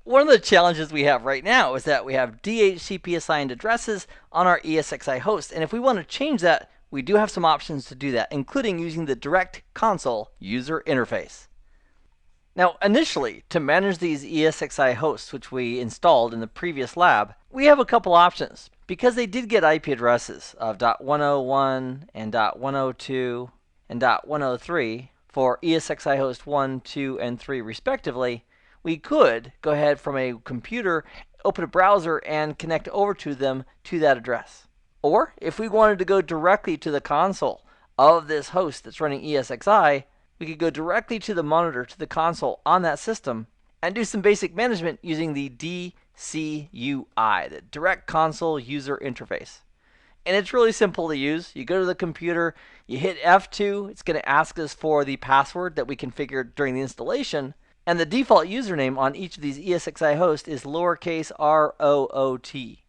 One of the challenges we have right now is that we have DHCP assigned addresses on our ESXi host, and if we want to change that, we do have some options to do that, including using the Direct Console user interface. Now, initially, to manage these ESXi hosts, which we installed in the previous lab, we have a couple options. Because they did get IP addresses of .101 and .102 and .103 for ESXi host 1, 2, and 3 respectively, we could go ahead from a computer, open a browser, and connect over to them to that address. Or, if we wanted to go directly to the console of this host that's running ESXi, we could go directly to the monitor, to the console on that system, and do some basic management using the DCUI, the Direct Console User Interface. And it's really simple to use. You go to the computer, you hit F2, it's going to ask us for the password that we configured during the installation, and the default username on each of these ESXi hosts is lowercase ROOT.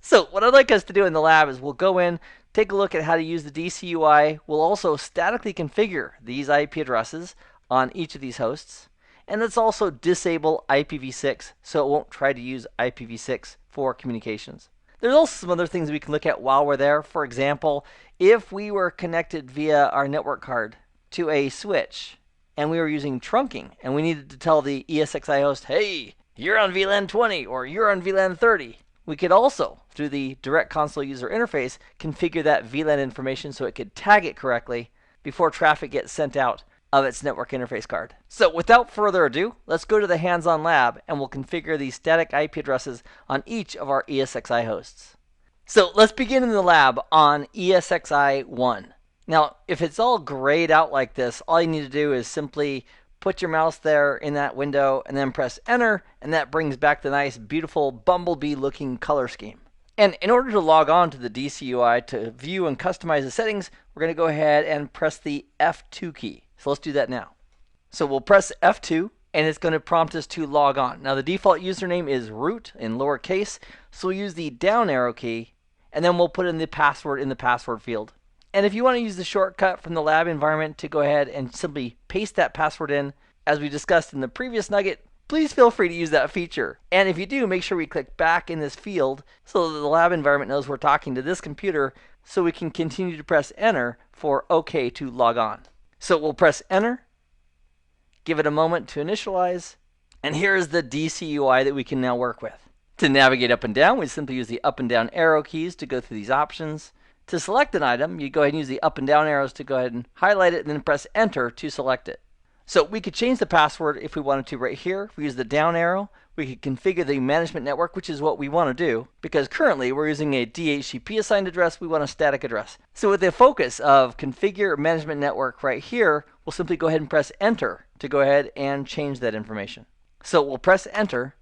So what I'd like us to do in the lab is we'll go in, take a look at how to use the DCUI. We'll also statically configure these IP addresses on each of these hosts. And let's also disable IPv6 so it won't try to use IPv6 for communications. There's also some other things we can look at while we're there. For example, if we were connected via our network card to a switch and we were using trunking and we needed to tell the ESXi host, hey, you're on VLAN 20 or you're on VLAN 30. We could also, through the Direct Console User Interface, configure that VLAN information so it could tag it correctly before traffic gets sent out of its network interface card. So without further ado, let's go to the hands-on lab and we'll configure these static IP addresses on each of our ESXi hosts. So let's begin in the lab on ESXi 1. Now, if it's all grayed out like this, all you need to do is simply put your mouse there in that window and then press enter, and that brings back the nice, beautiful, bumblebee looking color scheme. And in order to log on to the DCUI to view and customize the settings, we're going to go ahead and press the F2 key. So let's do that now. So we'll press F2 and it's going to prompt us to log on. Now the default username is root in lowercase, so we'll use the down arrow key and then we'll put in the password in the password field. And if you want to use the shortcut from the lab environment to go ahead and simply paste that password in, as we discussed in the previous nugget, please feel free to use that feature. And if you do, make sure we click back in this field so that the lab environment knows we're talking to this computer so we can continue to press enter for OK to log on. So we'll press enter, give it a moment to initialize, and here is the DCUI that we can now work with. To navigate up and down, we simply use the up and down arrow keys to go through these options. To select an item, you go ahead and use the up and down arrows to go ahead and highlight it and then press enter to select it. So we could change the password if we wanted to right here. If we use the down arrow, we could configure the management network, which is what we want to do, because currently we're using a DHCP assigned address, we want a static address. So with the focus of configure management network right here, we'll simply go ahead and press enter to go ahead and change that information. So we'll press enter,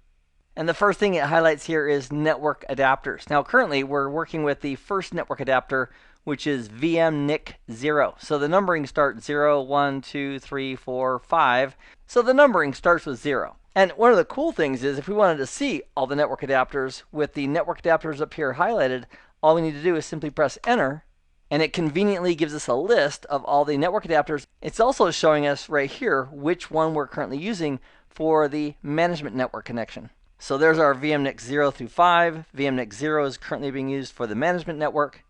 and the first thing it highlights here is network adapters. Now currently we're working with the first network adapter, which is VMNIC0. So the numbering starts 0, 1, 2, 3, 4, 5. So the numbering starts with 0. And one of the cool things is if we wanted to see all the network adapters with the network adapters up here highlighted, all we need to do is simply press enter, and it conveniently gives us a list of all the network adapters. It's also showing us right here which one we're currently using for the management network connection. So there's our VMNIC 0 through 5. VMNIC 0 is currently being used for the management network.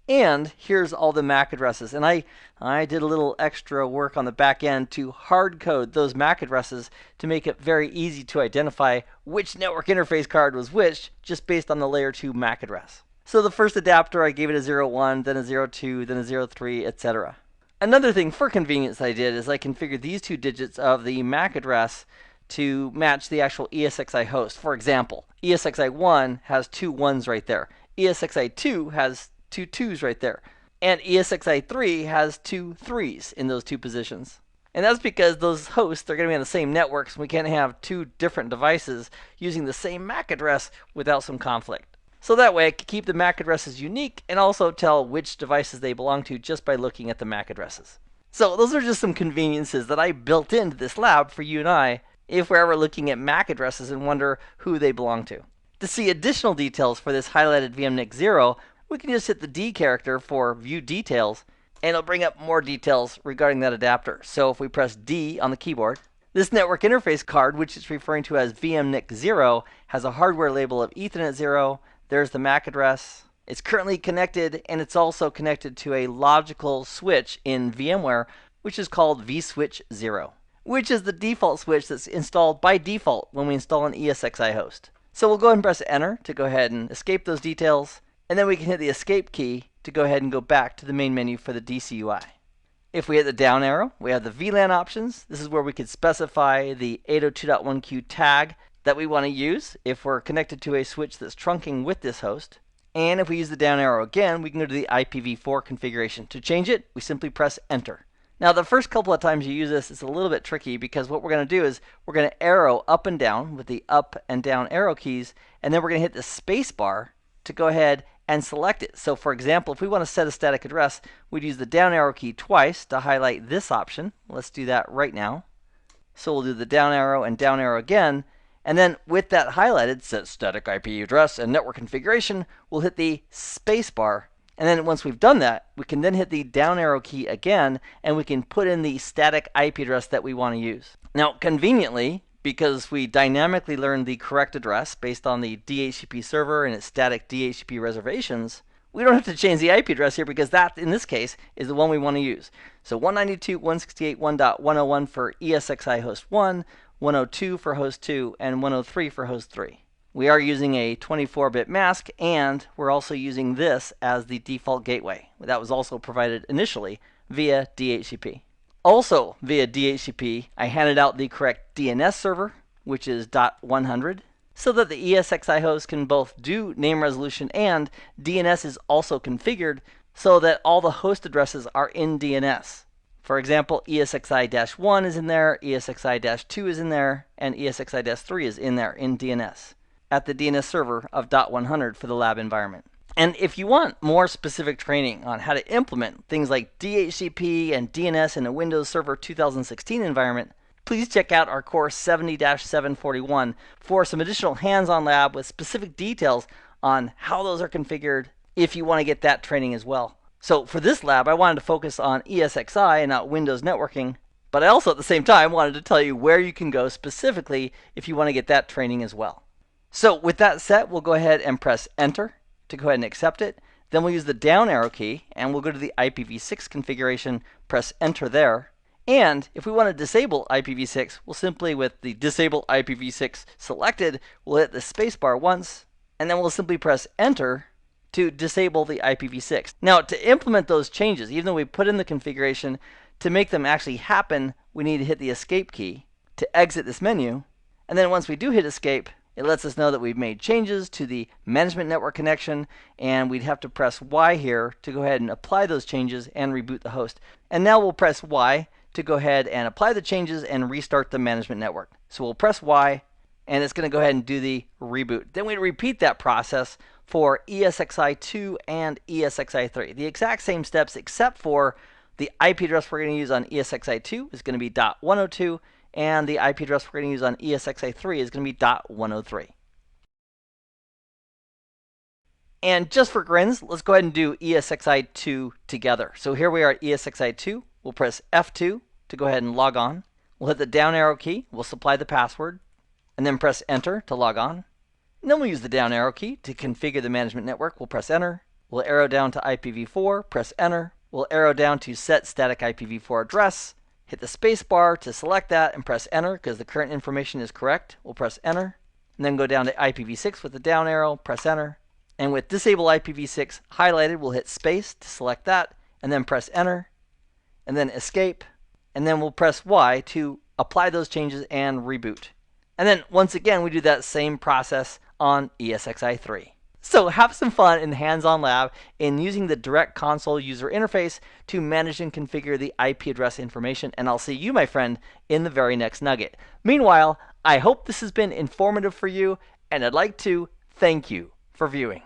And here's all the MAC addresses. And I did a little extra work on the back end to hard code those MAC addresses to make it very easy to identify which network interface card was which, just based on the layer 2 MAC address. So the first adapter, I gave it a 01, then a 02, then a 03, etc. Another thing for convenience I did is I configured these 2 digits of the MAC address to match the actual ESXi host. For example, ESXi 1 has 2 1s right there. ESXi 2 has 2 2s right there. And ESXi 3 has 2 3s in those 2 positions. And that's because those hosts are going to be on the same networks, and we can't have 2 different devices using the same MAC address without some conflict. So that way I can keep the MAC addresses unique and also tell which devices they belong to just by looking at the MAC addresses. So those are just some conveniences that I built into this lab for you and I if we're ever looking at MAC addresses and wonder who they belong to. To see additional details for this highlighted VMNIC 0, we can just hit the D character for View Details, and it'll bring up more details regarding that adapter. So if we press D on the keyboard, This network interface card, which it's referring to as VMNIC 0, has a hardware label of Ethernet 0. There's the MAC address. It's currently connected, and it's also connected to a logical switch in VMware, which is called vSwitch 0, which is the default switch that's installed by default when we install an ESXi host. So we'll go ahead and press Enter to go ahead and escape those details, and then we can hit the Escape key to go ahead and go back to the main menu for the DCUI. If we hit the down arrow, we have the VLAN options. This is where we could specify the 802.1q tag that we want to use if we're connected to a switch that's trunking with this host. And if we use the down arrow again, we can go to the IPv4 configuration. To change it, we simply press Enter. Now, the first couple of times you use this, it's a little bit tricky because what we're going to do is we're going to arrow up and down with the up and down arrow keys, and then we're going to hit the space bar to go ahead and select it. So for example, if we want to set a static address, we'd use the down arrow key twice to highlight this option. Let's do that right now. So we'll do the down arrow and down arrow again, and then with that highlighted, set static IP address and network configuration, we'll hit the space bar. And then once we've done that, we can then hit the down arrow key again, and we can put in the static IP address that we want to use. Now, conveniently, because we dynamically learned the correct address based on the DHCP server and its static DHCP reservations, we don't have to change the IP address here because that, in this case, is the one we want to use. So 192.168.1.101 for ESXi host 1, 102 for host 2, and 103 for host 3. We are using a 24-bit mask, and we're also using this as the default gateway. That was also provided initially via DHCP. Also via DHCP, I handed out the correct DNS server, which is .100, so that the ESXi host can both do name resolution, and DNS is also configured so that all the host addresses are in DNS. For example, ESXi-1 is in there, ESXi-2 is in there, and ESXi-3 is in there in DNS at the DNS server of .100 for the lab environment. And if you want more specific training on how to implement things like DHCP and DNS in a Windows Server 2016 environment, please check out our course 70-741 for some additional hands-on lab with specific details on how those are configured if you want to get that training as well. So for this lab, I wanted to focus on ESXi and not Windows networking, but I also at the same time wanted to tell you where you can go specifically if you want to get that training as well. So with that set, we'll go ahead and press Enter to go ahead and accept it. Then we'll use the down arrow key, and we'll go to the IPv6 configuration, press Enter there. And if we want to disable IPv6, we'll simply, with the Disable IPv6 selected, we'll hit the spacebar once, and then we'll simply press Enter to disable the IPv6. Now, to implement those changes, even though we put in the configuration, to make them actually happen, we need to hit the Escape key to exit this menu. And then once we do hit Escape, it lets us know that we've made changes to the management network connection, and we'd have to press Y here to go ahead and apply those changes and reboot the host. And now we'll press Y to go ahead and apply the changes and restart the management network. So we'll press Y, and it's going to go ahead and do the reboot. Then we repeat that process for ESXi2 and ESXi3. The exact same steps, except for the IP address we're going to use on ESXi2 is going to be .102, and the IP address we're going to use on ESXi3 is going to be .103. And just for grins, let's go ahead and do ESXi2 together. So here we are at ESXi2. We'll press F2 to go ahead and log on. We'll hit the down arrow key. We'll supply the password, and then press Enter to log on. And then we'll use the down arrow key to configure the management network. We'll press Enter. We'll arrow down to IPv4, press Enter. We'll arrow down to Set Static IPv4 Address. Hit the space bar to select that and press Enter because the current information is correct. We'll press Enter. And then go down to IPv6 with the down arrow, press Enter. And with Disable IPv6 highlighted, we'll hit space to select that, and then press Enter, and then Escape, and then we'll press Y to apply those changes and reboot. And then once again, we do that same process on ESXi3. So have some fun in hands-on lab in using the direct console user interface to manage and configure the IP address information, and I'll see you, my friend, in the very next nugget. Meanwhile, I hope this has been informative for you, and I'd like to thank you for viewing.